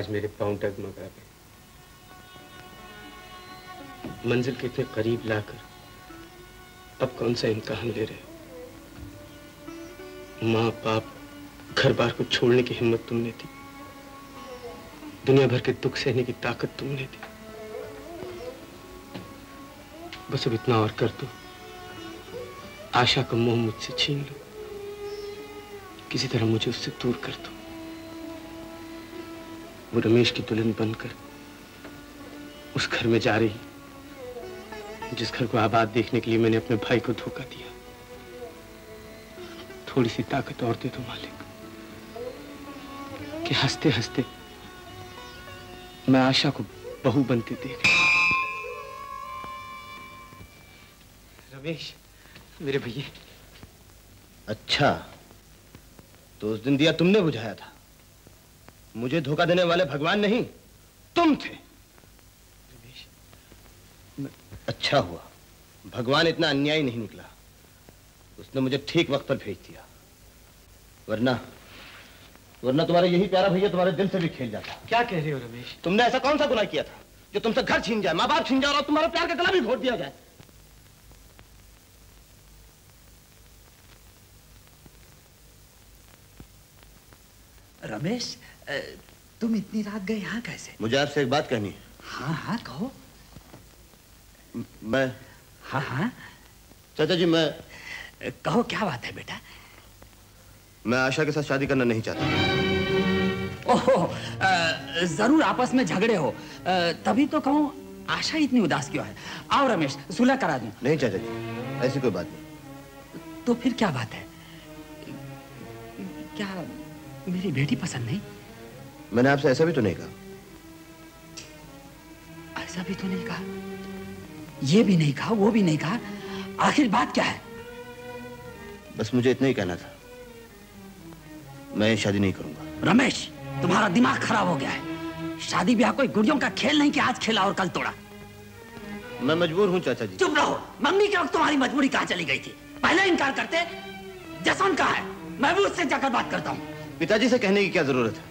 आज मेरे पांव डगमगा गए। मंजिल के इतने करीब लाकर अब कौन सा इम्तिहान ले रहे? माँ बाप घर बार को छोड़ने की हिम्मत तुमने दी, दुनिया भर के दुख सहने की ताकत तुमने दी। बस अब इतना और कर दो, आशा का मोह मुझसे छीन लो, किसी तरह मुझे उससे दूर कर दो। वो रमेश की दुल्हन बनकर उस घर में जा रही, जिस घर को आबाद देखने के लिए मैंने अपने भाई को धोखा दिया। थोड़ी सी ताकत और दे दो मालिक, कि हंसते हंसते मैं आशा को बहू बनते देख। रमेश, मेरे भैया। अच्छा, तो उस दिन दिया तुमने बुझाया था। मुझे धोखा देने वाले भगवान नहीं, तुम थे। रमेश, अच्छा हुआ भगवान इतना अन्यायी नहीं निकला, उसने मुझे ठीक वक्त पर भेज दिया, वरना तुम्हारा यही प्यारा भैया तुम्हारे दिल से भी खेल जाता। क्या कह रहे हो रमेश? तुमने ऐसा कौन सा गुनाह किया था जो तुमसे घर छीन जाए, माँ बाप छीन जाए और तुम्हारा प्यार का गला भी घोट दिया जाए? रमेश, तुम इतनी रात गए यहाँ कैसे? मुझे आपसे एक बात कहनी है। हाँ हाँ कहो। मैं हाँ चाचा जी, मैं कहो क्या बात है बेटा? मैं आशा के साथ शादी करना नहीं चाहता। ओहो, जरूर आपस में झगड़े हो, तभी तो कहूँ आशा इतनी उदास क्यों है? आओ रमेश, सुलह करा दूं। नहीं चाचा जी, ऐसी कोई बात नहीं। तो फिर क्या बात है? क्या मेरी बेटी पसंद नहीं? मैंने आपसे ऐसा भी तो नहीं कहा। ऐसा भी तो नहीं कहा, ये भी नहीं कहा, वो भी नहीं कहा, आखिर बात क्या है? बस मुझे इतना ही कहना था, मैं शादी नहीं करूंगा। रमेश, तुम्हारा दिमाग खराब हो गया है। शादी ब्याह कोई गुड़ियों का खेल नहीं कि आज खेला और कल तोड़ा। मैं मजबूर हूँ चाचा जी। चुप रहो, मम्मी के वक्त तुम्हारी मजबूरी कहाँ चली गई थी? पहले इनकार करते। जसवंत कहाँ है? मैं भी उससे जाकर बात करता हूँ। पिताजी से कहने की क्या जरूरत है?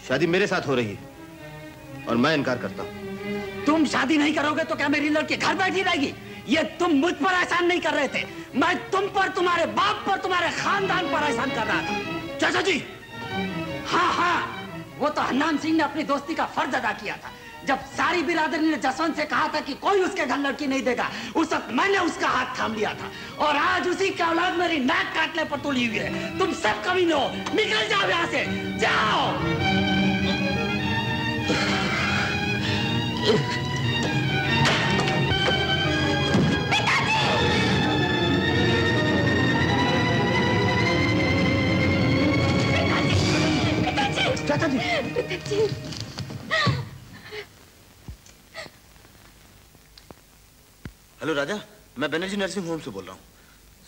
शादी मेरे साथ हो रही है और मैं इनकार करता हूँ। तुम शादी नहीं करोगे तो क्या मेरी लड़की घर बैठी रहेगी? ये तुम मुझ पर एहसान नहीं कर रहे थे, मैं तुम पर, तुम्हारे बाप पर, तुम्हारे खानदान पर एहसान कर रहा था। चाचा जी, हाँ, वो तो हन्नान सिंह ने अपनी दोस्ती का फर्ज अदा किया था। जब सारी बिरादरी ने जसवंत से कहा था कि कोई उसके घर लड़की नहीं देगा, उस वक्त मैंने उसका हाथ थाम लिया था। और आज उसी की औलाद मेरी नाक काटने पर तुली हुई है। तुम सब कमीने हो, निकल जाओ यहाँ से, जाओ। चाचा जी, हेलो राजा, मैं बनर्जी नर्सिंग होम से बोल रहा हूँ।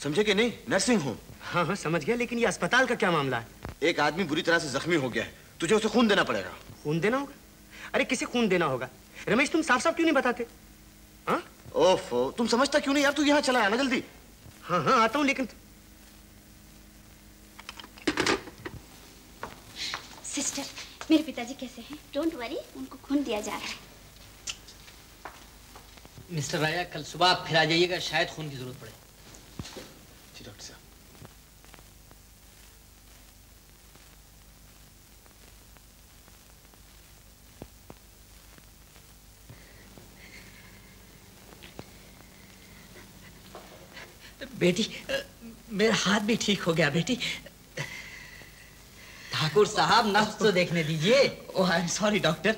समझे कि नहीं? Nursing home. हाँ समझ गया, लेकिन ये अस्पताल का क्या मामला है? एक आदमी बुरी तरह से जख्मी हो गया है, तुझे उसे खून देना पड़ेगा। खून देना होगा? अरे किसे खून देना होगा? रमेश, तुम साफ साफ क्यों नहीं बताते? हाँ? ओफो, तुम समझता क्यों नहीं यार? तू यहाँ चला आना जल्दी। हाँ आता हूँ, लेकिन सिस्टर, मेरे पिताजी कैसे हैं? डोंट वरी, उनको खून दिया जा रहा है। मिस्टर राजा, कल सुबह आप फिर आ जाइएगा, शायद खून की जरूरत पड़े। जी डॉक्टर साहब। बेटी, मेरा हाथ भी ठीक हो गया बेटी। ठाकुर साहब, नब्ज तो देखने दीजिए। ओह आई एम सॉरी डॉक्टर,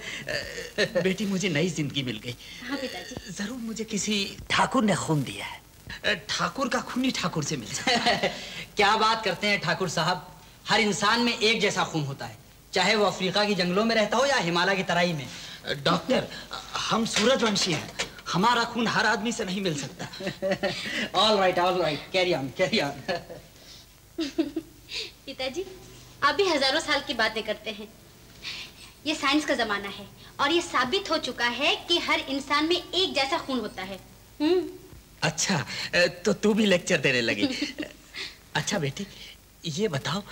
बेटी मुझे नई जिंदगी मिल गई। हाँ पिताजी। जरूर मुझे किसी ठाकुर ने खून दिया है। ठाकुर का खून ही ठाकुर से मिल सकता है। क्या बात करते हैं ठाकुर साहब, हर इंसान में एक जैसा खून होता है, चाहे वो अफ्रीका की जंगलों में रहता हो या हिमालय की तराई में। डॉक्टर, हम सूरजवंशी हैं, हमारा खून हर आदमी से नहीं मिल सकता। All right, carry on, carry on. पिताजी, आप भी हजारों साल की बातें करते हैं। ये साइंस का जमाना है और ये साबित हो चुका है कि हर इंसान में एक जैसा खून होता है। अच्छा, तो तू भी लेक्चर देने लगी। अच्छा बेटी, ये बताओ,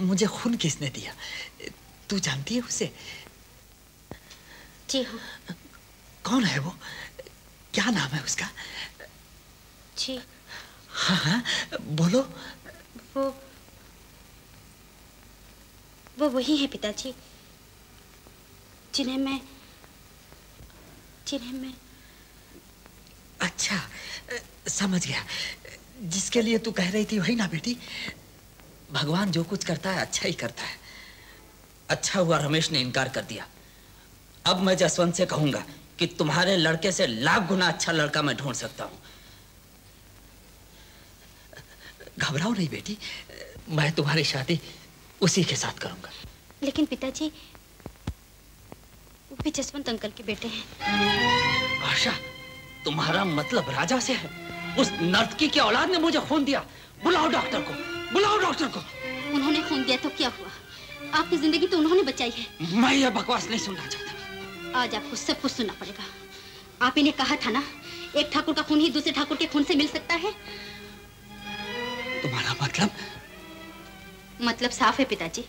मुझे खून किसने दिया? तू जानती है उसे? जी हाँ। कौन है वो? क्या नाम है उसका? जी हाँ हाँ बोलो। वो वही है पिताजी जिन्हें मैं अच्छा समझ गया। जिसके लिए तू कह रही थी वही ना बेटी? भगवान जो कुछ करता है अच्छा ही करता है। अच्छा हुआ रमेश ने इनकार कर दिया। अब मैं जसवंत से कहूंगा कि तुम्हारे लड़के से लाख गुना अच्छा लड़का मैं ढूंढ सकता हूं। घबराओ नहीं बेटी, मैं तुम्हारी शादी उसी के साथ करूंगा। लेकिन पिताजी वो भी जसवंत अंकल के बेटे हैं। आशा, तुम्हारा मतलब राजा से है? उस नर्तकी की औलाद ने मुझे खून दिया। बुलाओ डॉक्टर को, बुलाओ डॉक्टर को। उन्होंने खून दिया तो क्या हुआ? आपकी जिंदगी तो उन्होंने बचाई है। मैं ये बकवास नहीं सुनना चाहता। आज आपको सब कुछ सुनना पड़ेगा। आप इन्हें कहा था ना, एक ठाकुर का खून ही दूसरे ठाकुर के खून से मिल सकता है। तुम्हारा मतलब? मतलब साफ है पिताजी,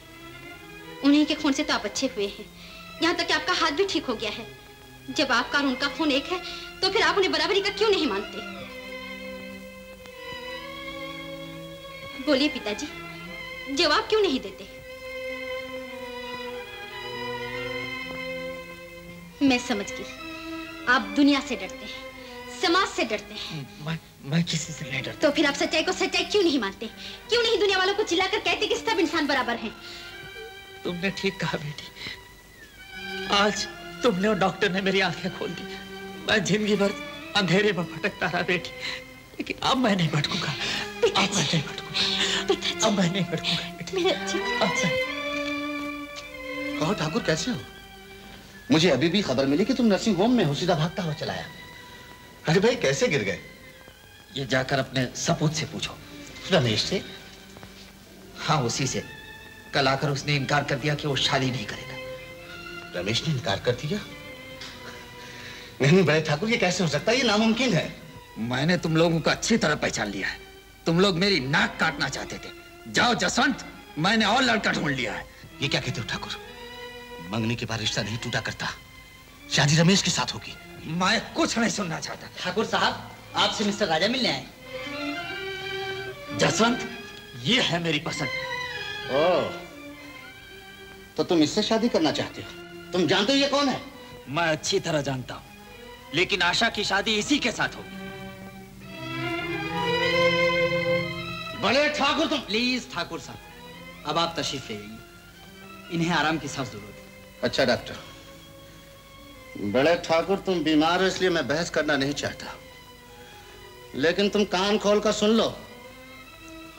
उन्हीं के खून से तो आप अच्छे हुए हैं। यहाँ तक कि आपका हाथ भी ठीक हो गया है। जब आपका और उनका खून एक है तो फिर आप उन्हें बराबरी का क्यों नहीं मानते? बोलिए पिताजी, जवाब क्यों नहीं देते? मैं समझ गई, आप दुनिया से डरते हैं, समाज से डरते हैं। मैं किसी से नहीं डरता। तो फिर आप सच्चाई को सच्चाई क्यों नहीं मानते? क्यों नहीं दुनिया वालों को चिल्लाकर कहते कि सब इंसान बराबर हैं? तुमने ठीक कहा बेटी। आज तुमने और डॉक्टर ने मेरी आंखें खोल दी। मैं जिंदगी भर अंधेरे में भटकता रहा बेटी, लेकिन अब मैं नहीं भटकूंगा। अब मैं नहीं भटकूंगा। अब मैं नहीं भटकूंगा। कहो ठाकुर, कैसे हो? मुझे अभी भी खबर मिली कि तुम नर्सिंग होम में हो। सीधा भागता हुआ चलाया। अरे भाई, कैसे गिर गए? ये जाकर अपने सपूत से पूछो। रमेश से? हाँ, उसी से। कल आकर उसने इनकार कर दिया कि वो शादी नहीं करेगा। रमेश ने इनकार कर दिया? नहीं बड़े ठाकुर, ये कैसे हो सकता है? ये नामुमकिन है। मैंने तुम लोगों को अच्छी तरह पहचान लिया है। तुम लोग मेरी नाक काटना चाहते थे। जाओ जसवंत, मैंने और लड़का ढूंढ लिया है। ये क्या कहते हो ठाकुर? मंगनी के बाद रिश्ता नहीं टूटा करता। शादी रमेश के साथ होगी। मैं कुछ नहीं सुनना चाहता। ठाकुर साहब, आपसे मिस्टर राजा मिलने आए। जसवंत, ये है मेरी पसंद। ओह, तो तुम इससे शादी करना चाहते हो? तुम जानते हो ये कौन है? मैं अच्छी तरह जानता हूँ, लेकिन आशा की शादी इसी के साथ होगी। बड़े ठाकुर तुम। प्लीज ठाकुर साहब, अब आप तशरीफ ले जाइए। इन्हें आराम की सख्त जरूरत है। अच्छा डॉक्टर। बड़े ठाकुर, तुम बीमार हो इसलिए मैं बहस करना नहीं चाहता, लेकिन तुम कान खोलकर सुन लो।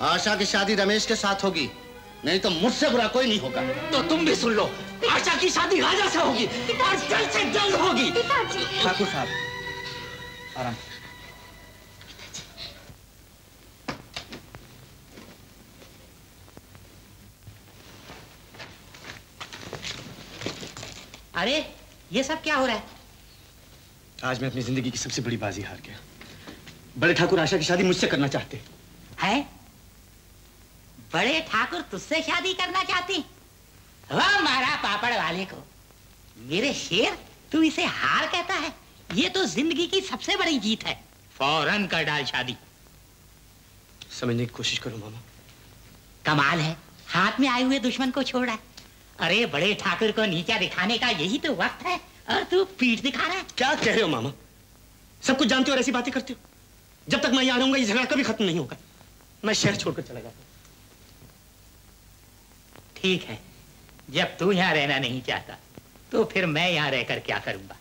आशा की शादी रमेश के साथ होगी, नहीं तो मुझसे बुरा कोई नहीं होगा। तो तुम भी सुन लो, आशा की शादी राजा से होगी और जल्द से जल्द होगी। ठाकुर साहब, आराम। अरे ये सब क्या हो रहा है? आज मैं अपनी जिंदगी की सबसे बड़ी बाजी हार गया। बड़े ठाकुर आशा की शादी मुझसे करना चाहते हैं। बड़े ठाकुर तुझसे शादी करना चाहती? वाह मारा पापड़ वाले को। मेरे शेर, तू इसे हार कहता है? ये तो जिंदगी की सबसे बड़ी जीत है। फौरन कर डाल शादी। समझने की कोशिश करो मामा। कमाल है, हाथ में आए हुए दुश्मन को छोड़ रहा है। अरे बड़े ठाकुर को नीचा दिखाने का यही तो वक्त है, और तू पीठ दिखा रहा है। क्या कह रहे हो मामा? सब कुछ जानते हो और ऐसी बातें करते हो? जब तक मैं यहाँ रहूंगा ये झगड़ा कभी खत्म नहीं होगा। मैं शहर छोड़कर चला जाता हूँ। ठीक है, जब तू यहाँ रहना नहीं चाहता तो फिर मैं यहाँ रहकर क्या करूंगा?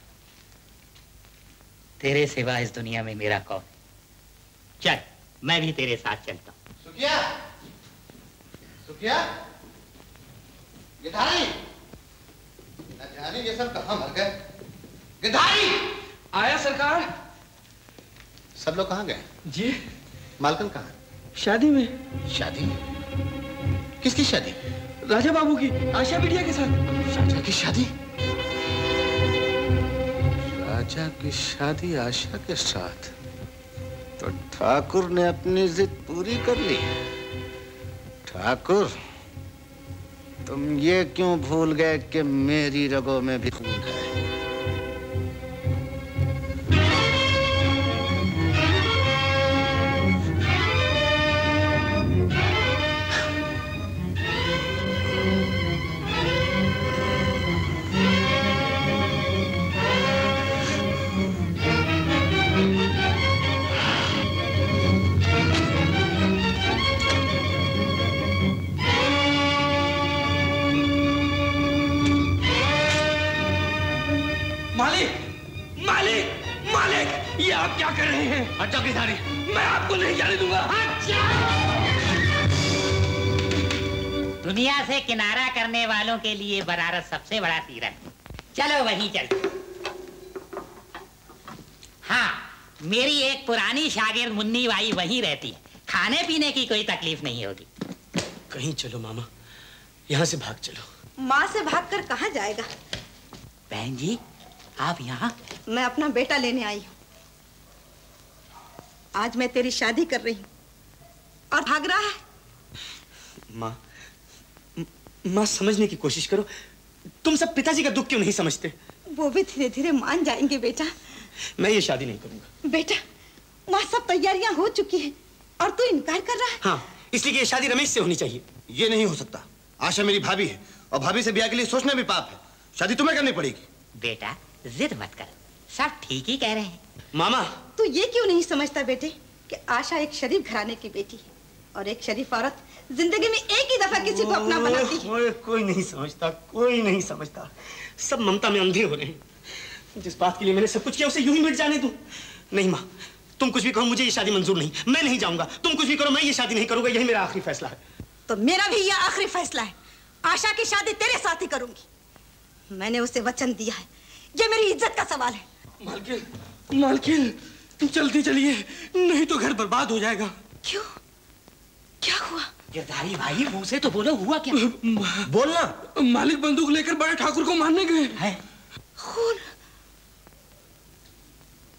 तेरे सिवा इस दुनिया में मेरा कौन है? चल, मैं भी तेरे साथ चलता हूँ। सुखिया, सुखिया, गिधारी, न जाने ये सब कहाँ मर गए। गिधारी! आया सरकार। सब लोग कहाँ गए? जी, मालकन कहाँ है? शादी में। शादी? किसकी शादी? राजा बाबू की, आशा बिटिया के साथ। राजा की शादी? राजा की शादी आशा के साथ? तो ठाकुर ने अपनी जिद पूरी कर ली। ठाकुर, तुम ये क्यों भूल गए कि मेरी रगों में भी खून है? हट जाओ गिरधारी, मैं आपको नहीं जाने दूंगा। हट जाओ। दुनिया से किनारा करने वालों के लिए बनारस सबसे बड़ा तीर्थ। चलो वहीं चल। हाँ, मेरी एक पुरानी शागिर्द मुन्नी बाई वहीं रहती है, खाने पीने की कोई तकलीफ नहीं होगी। कहीं चलो मामा, यहाँ से भाग चलो। माँ से भागकर कहाँ जाएगा? बहन जी, आप यहाँ? मैं अपना बेटा लेने आई हूँ। आज मैं तेरी शादी कर रही हूँ और भाग रहा है। माँ समझने की कोशिश करो। तुम सब पिताजी का दुख क्यों नहीं समझते? वो भी धीरे धीरे मान जाएंगे बेटा। मैं ये शादी नहीं करूंगा। बेटा, वहाँ सब तैयारियां हो चुकी हैं और तू इनकार कर रहा है। हाँ, इसलिए कि ये शादी रमेश से होनी चाहिए। ये नहीं हो सकता। आशा मेरी भाभी है और भाभी से ब्याह के लिए सोचना भी पाप है। शादी तुम्हें करनी पड़ेगी। बेटा जिद मत कर, सब ठीक ही कह रहे हैं। मामा, तू ये क्यों नहीं समझता बेटे कि आशा एक शरीफ घराने की बेटी है और एक शरीफ औरत जिंदगी में एक ही दफा किसी को अपना बनाती है। कोई नहीं समझता, कोई नहीं समझता। सब ममता में अंधे हो रहे हैं। जिस बात के लिए मैंने सब कुछ किया उसे यूं ही मिट जाने दूं? नहीं माँ, तुम कुछ भी कहो, मुझे ये शादी मंजूर नहीं। मैं नहीं जाऊंगा। तुम कुछ भी करो, मैं ये शादी नहीं करूंगा। यही मेरा आखिरी फैसला है। तो मेरा भी यह आखिरी फैसला है। आशा की शादी तेरे साथ ही करूंगी। मैंने उसे वचन दिया है। ये मेरी इज्जत का सवाल है। मालकिन, मालकिन, जल्दी चलिए, नहीं तो घर बर्बाद हो जाएगा। क्यों? क्या हुआ? गिरधारी भाई, मुंह से तो बोलो, हुआ क्या? बोलना। मालिक बंदूक लेकर बड़े ठाकुर को मारने गए हैं। खून,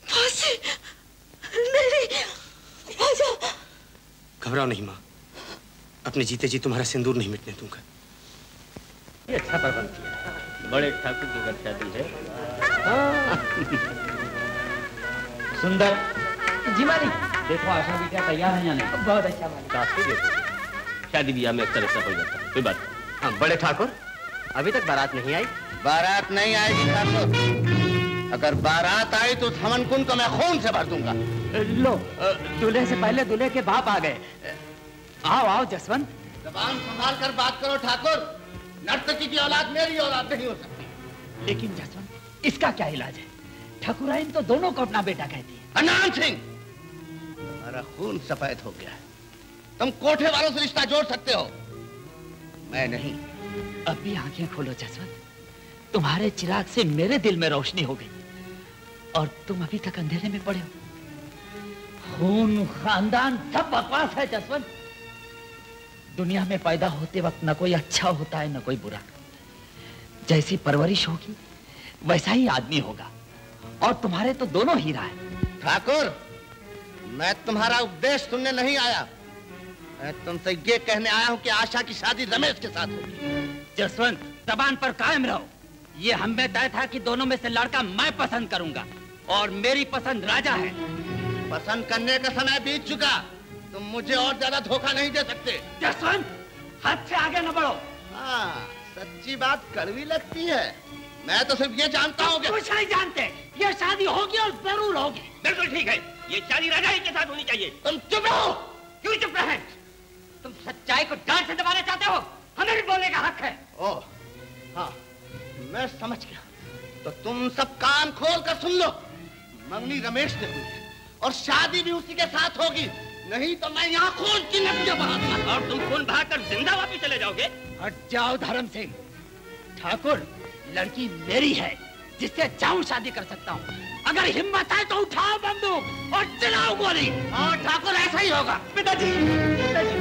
फांसी, मेरी आजा। घबराओ नहीं माँ, अपने जीते जी तुम्हारा सिंदूर नहीं मिटने दूंगा। ये अच्छा प्रबंध किया, बड़े ठाकुर की घर शादी है। सुंदर जी मालिक। देखो आशा भी क्या तैयार है या नहीं? बहुत अच्छा मालिक। काफी देखो, शादी ब्याह में अक्सर ऐसा हो जाता है। कोई बात नहीं। हाँ, बड़े ठाकुर, अभी तक बारात नहीं आई? बारात नहीं आएगी ठाकुर। अगर बारात आई तो थमन कुंड को मैं खून से भर दूंगा। लो, दूल्हे से पहले दूल्हे के बाप आ गए। आओ आओ जसवंत। जबान संभाल कर बात करो ठाकुर। नर्तकी की औलाद मेरी औलाद नहीं हो सकती। लेकिन जसवंत, इसका क्या इलाज है? ठाकुराइन तो दोनों को अपना बेटा कहती है। अनाम सिंह, तुम्हारा खून सफेद हो गया है। तुम कोठे वालों से रिश्ता जोड़ सकते हो, मैं नहीं। अब भी आंखें खोलो जसवंत, तुम्हारे चिराग से मेरे दिल में रोशनी हो गई और तुम अभी तक अंधेरे में पड़े हो। खून, खानदान सब बकवास है जसवंत। दुनिया में पैदा होते वक्त न कोई अच्छा होता है न कोई बुरा। जैसी परवरिश होगी वैसा ही आदमी होगा और तुम्हारे तो दोनों हीरा है। ठाकुर, मैं तुम्हारा उपदेश सुनने नहीं आया। मैं तुमसे ये कहने आया हूँ कि आशा की शादी रमेश के साथ होगी। जसवंत, जबान पर कायम रहो। ये हमें तय था कि दोनों में से लड़का मैं पसंद करूंगा और मेरी पसंद राजा है। पसंद करने का समय बीत चुका। तुम मुझे और ज्यादा धोखा नहीं दे सकते। जसवंत, हद से आगे न बढ़ो। हाँ, सच्ची बात कड़वी लगती है। मैं तो सिर्फ ये जानता हूँ कि कुछ नहीं जानते। ये शादी होगी और जरूर होगी। बिल्कुल ठीक है, ये शादी राजा ही के साथ होनी चाहिए। तुम चुप रहो। क्यों चुप रहे? तुम सच्चाई को डांट से दबाना चाहते हो? हमें भी बोलने का हक है। ओह, हाँ, मैं समझ गया। तो तुम सब कान खोल कर सुन लो। मंगनी रमेश से हुई है और शादी भी उसी के साथ होगी। नहीं तो मैं यहाँ खून की नदियां बहाऊंगा। और तुम खून बहाकर जिंदा वापस चले जाओगे। हट जाओ धर्म सिंह। ठाकुर, लड़की मेरी है, जिससे चाहूं शादी कर सकता हूँ। अगर हिम्मत है तो उठाओ बंदूक और चलाओ गोली। और ठाकुर ऐसा ही होगा। पिताजी, पिताजी,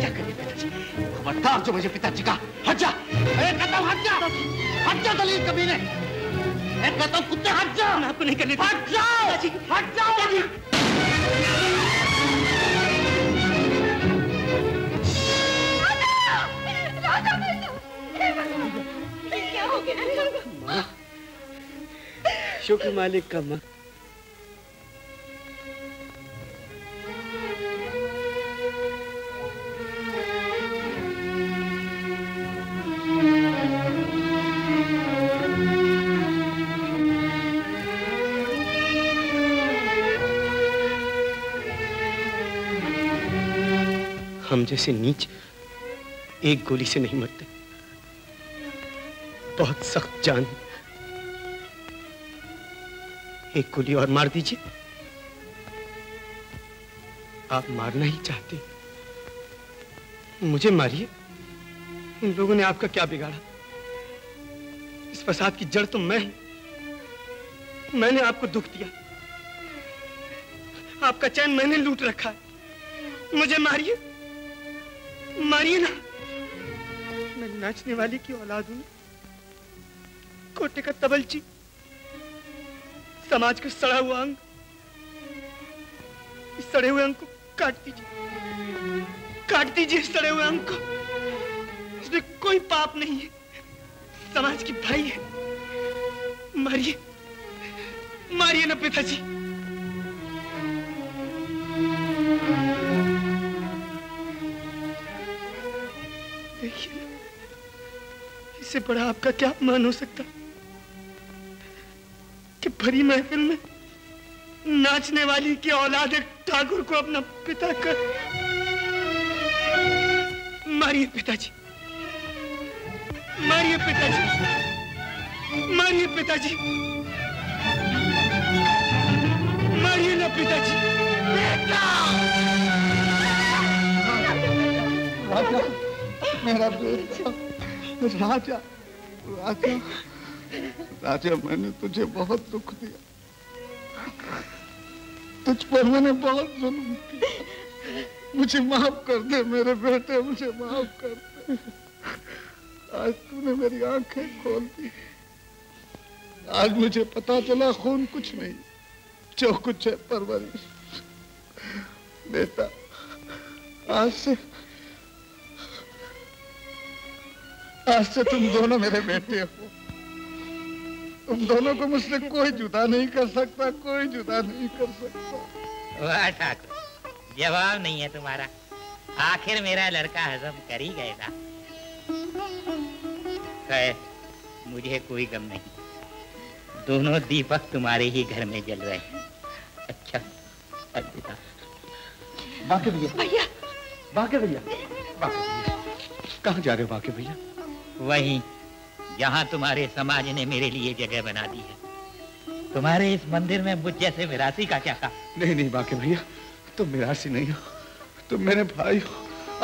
क्या करिए पिताजी? खबरदार जो मुझे पिताजी का। हट जा, मैं कहता हूँ हट जा, हट जा दलील कमीने। मैं कहता हूँ कुत्ते हट जा। मैं आपको नहीं करने। हट जाओ, हट जाओ। क्या हो गया? शुक्र मालिक का माँ। हम जैसे नीच एक गोली से नहीं मरते। बहुत सख्त जान। एक गोली और मार दीजिए, आप मारना ही चाहते, मुझे मारिए। इन लोगों ने आपका क्या बिगाड़ा? इस फसाद की जड़ तो मैं हूं। मैंने आपको दुख दिया, आपका चैन मैंने लूट रखा है। मुझे मारिए, मारिए ना। मैं नाचने वाली की औलाद हूं, कोटे का तबलची, समाज का सड़ा हुआ अंग। इस सड़े हुए अंग को काट दीजिए, काट दीजिए इस सड़े हुए अंग को। इसमें कोई पाप नहीं है, समाज की भाई है। मारिए, मारिए ना पिताजी। देखिए, इससे बड़ा आपका क्या अपमान हो सकता कि भरी महफिल में नाचने वाली की औलाद एक ठाकुर को अपना पिता कर। मारिए पिताजी, मारिए पिताजी, मारिए पिताजी, मारिए ना पिताजी। बेटा! राजा, मेरा बेटा, राजा, राजा, राजा, मैंने तुझे बहुत दुख दिया, तुझ पर मैंने बहुत जुल्म किया। मुझे माफ कर दे मेरे बेटे, मुझे माफ कर दे। आज तूने मेरी आंखें खोल दी। आज मुझे पता चला खून कुछ नहीं, जो कुछ है परवरिश। बेटा, आज से तुम दोनों मेरे बेटे हो। तुम दोनों को मुझसे कोई जुदा नहीं कर सकता, कोई जुदा नहीं कर सकता। वाह ठाकुर, जवाब नहीं है तुम्हारा। आखिर मेरा लड़का हजम कर ही गया था। खैर, मुझे कोई गम नहीं, दोनों दीपक तुम्हारे ही घर में जल रहे हैं। अच्छा, अलविदा। बाके भैया, भैया, बाके भैया, बाके भैया, कहाँ जा रहे हो बाके भैया? वहीं जहाँ तुम्हारे समाज ने मेरे लिए जगह बना दी है। तुम्हारे इस मंदिर में मुझ जैसे मिरासी का क्या काम? नहीं नहीं बाके भैया, तुम मिरासी नहीं हो, तुम मेरे भाई हो।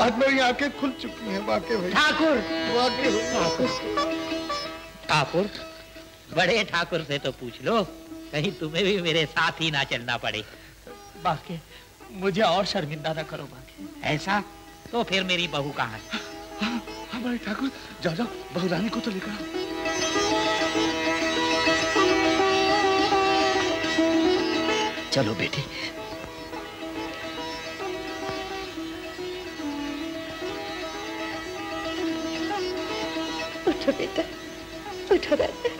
आज मेरी आंखें खुल चुकी हैं बाके भैया। ठाकुर, बाके ठाकुर, बड़े ठाकुर से तो पूछ लो, कहीं तुम्हें भी मेरे साथ ही ना चलना पड़े। बाके, मुझे और शर्मिंदा ना करो बाके। ऐसा? तो फिर मेरी बहू कहाँ है? हाँ भाई ठाकुर, जाओ जाओ, बहू रानी को तो लेकर आओ। चलो बेटी। उठो बेटा, उठो राजा।